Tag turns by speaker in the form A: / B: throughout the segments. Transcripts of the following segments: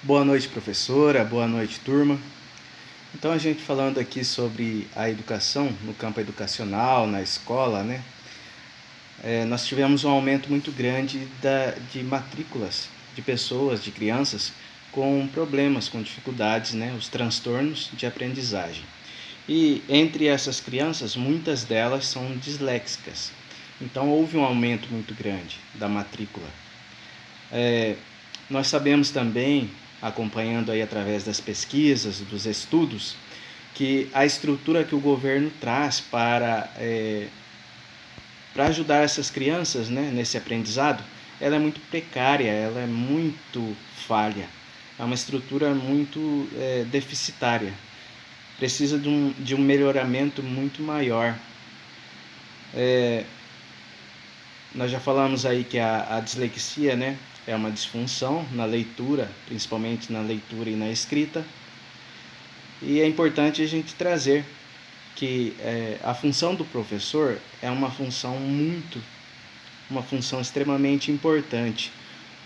A: Boa noite, professora. Boa noite, turma. Então, a gente falando aqui sobre a educação no campo educacional, na escola, né? Nós tivemos um aumento muito grande de matrículas de pessoas, de crianças com problemas, com dificuldades, né? Os transtornos de aprendizagem. E entre essas crianças, muitas delas são disléxicas. Então, houve um aumento muito grande da matrícula. Nós sabemos também, acompanhando aí através das pesquisas, dos estudos, que a estrutura que o governo traz para ajudar essas crianças, né, nesse aprendizado, ela é muito precária, ela é muito falha, é uma estrutura muito deficitária, precisa de um melhoramento muito maior. Nós já falamos aí que a dislexia, né, é uma disfunção na leitura, principalmente na leitura e na escrita. E é importante a gente trazer que a função do professor é uma função extremamente importante,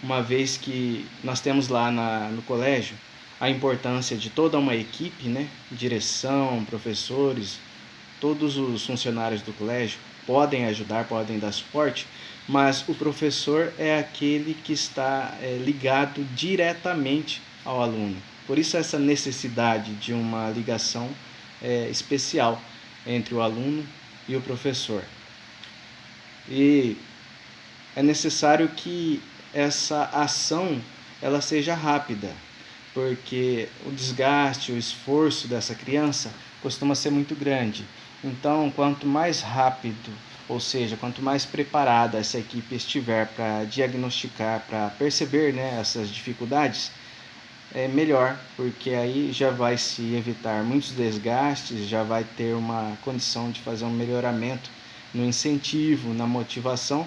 A: uma vez que nós temos lá no colégio a importância de toda uma equipe, né, direção, professores, todos os funcionários do colégio podem ajudar, podem dar suporte, mas o professor é aquele que está ligado diretamente ao aluno. Por isso essa necessidade de uma ligação especial entre o aluno e o professor. E é necessário que essa ação ela seja rápida, porque o desgaste, o esforço dessa criança costuma ser muito grande. Então, quanto mais rápido, ou seja, quanto mais preparada essa equipe estiver para diagnosticar, para perceber, né, essas dificuldades, é melhor, porque aí já vai se evitar muitos desgastes, já vai ter uma condição de fazer um melhoramento no incentivo, na motivação,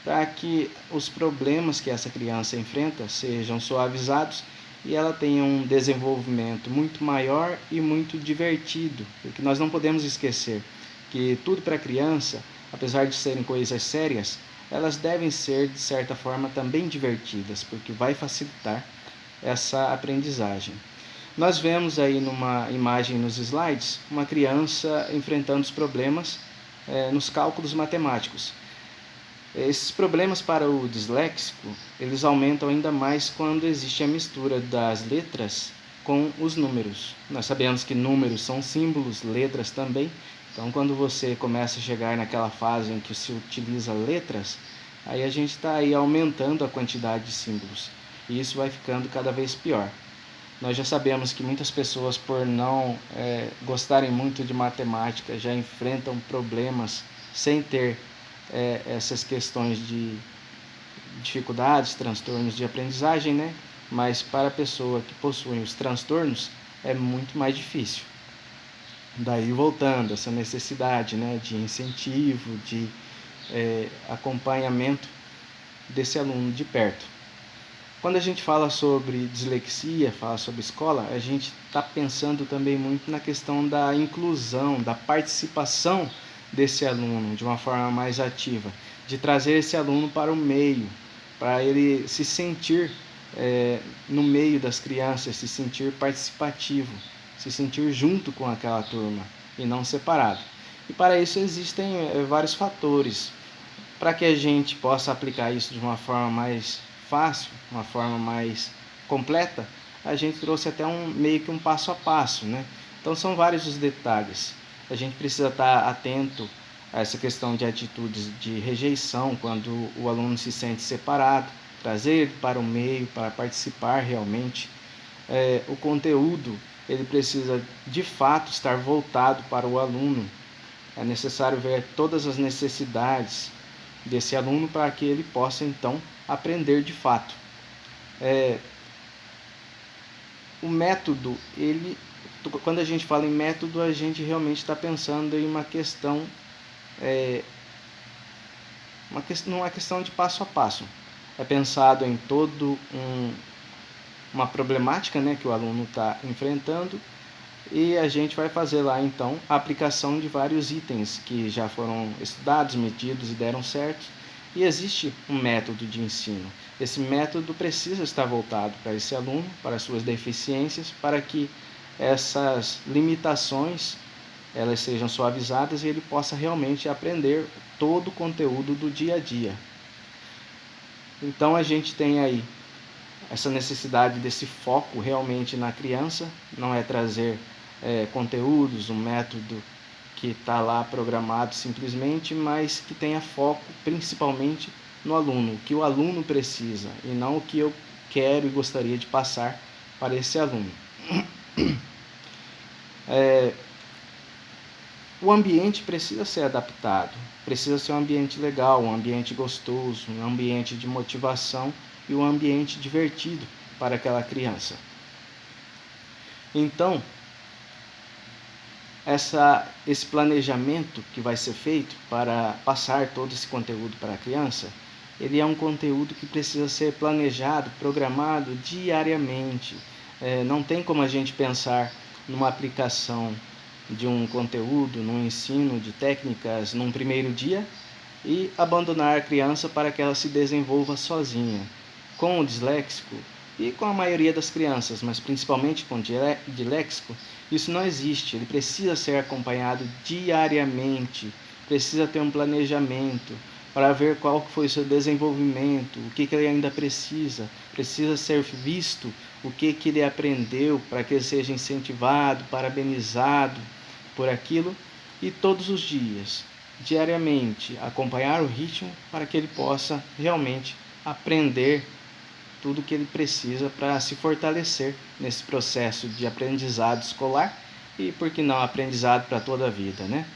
A: para que os problemas que essa criança enfrenta sejam suavizados e ela tenha um desenvolvimento muito maior e muito divertido, porque nós não podemos esquecer que tudo para a criança, apesar de serem coisas sérias, elas devem ser de certa forma também divertidas, porque vai facilitar essa aprendizagem. Nós vemos aí numa imagem nos slides uma criança enfrentando os problemas nos cálculos matemáticos. Esses problemas para o disléxico, eles aumentam ainda mais quando existe a mistura das letras com os números. Nós sabemos que números são símbolos, letras também. Então, quando você começa a chegar naquela fase em que se utiliza letras, aí a gente está aí aumentando a quantidade de símbolos. E isso vai ficando cada vez pior. Nós já sabemos que muitas pessoas, por não gostarem muito de matemática, já enfrentam problemas sem ter essas questões de dificuldades, transtornos de aprendizagem, né? Mas para a pessoa que possui os transtornos é muito mais difícil. Daí voltando, essa necessidade, né, de incentivo, de acompanhamento desse aluno de perto. Quando a gente fala sobre dislexia, fala sobre escola, a gente está pensando também muito na questão da inclusão, da participação desse aluno de uma forma mais ativa, de trazer esse aluno para o meio, para ele se sentir no meio das crianças, se sentir participativo, se sentir junto com aquela turma e não separado. E para isso existem vários fatores. Para que a gente possa aplicar isso de uma forma mais fácil, uma forma mais completa, a gente trouxe até meio que um passo a passo, né? Então são vários os detalhes. A gente precisa estar atento a essa questão de atitudes de rejeição, quando o aluno se sente separado, trazer ele para o meio, para participar realmente. O conteúdo, ele precisa de fato estar voltado para o aluno. É necessário ver todas as necessidades desse aluno para que ele possa então aprender de fato. O método, quando a gente fala em método, a gente realmente está pensando em uma questão, numa questão de passo a passo. É pensado em uma problemática, né, que o aluno está enfrentando, e a gente vai fazer lá então a aplicação de vários itens que já foram estudados, medidos e deram certo. E existe um método de ensino. Esse método precisa estar voltado para esse aluno, para suas deficiências, para que essas limitações elas sejam suavizadas e ele possa realmente aprender todo o conteúdo do dia a dia. Então a gente tem aí essa necessidade desse foco realmente na criança, não é trazer conteúdos, um método que está lá programado simplesmente, mas que tenha foco principalmente no aluno, o que o aluno precisa e não o que eu quero e gostaria de passar para esse aluno. O ambiente precisa ser adaptado, precisa ser um ambiente legal, um ambiente gostoso, um ambiente de motivação e um ambiente divertido para aquela criança. Então, esse planejamento que vai ser feito para passar todo esse conteúdo para a criança, ele é um conteúdo que precisa ser planejado, programado diariamente. Não tem como a gente pensar numa aplicação de um conteúdo, num ensino de técnicas num primeiro dia e abandonar a criança para que ela se desenvolva sozinha. Com o disléxico e com a maioria das crianças, mas principalmente com o disléxico, isso não existe. Ele precisa ser acompanhado diariamente, precisa ter um planejamento para ver qual foi o seu desenvolvimento, o que ele ainda precisa ser visto, o que ele aprendeu para que ele seja incentivado, parabenizado por aquilo, e todos os dias, diariamente, acompanhar o ritmo para que ele possa realmente aprender tudo o que ele precisa para se fortalecer nesse processo de aprendizado escolar e, por que não, aprendizado para toda a vida, né?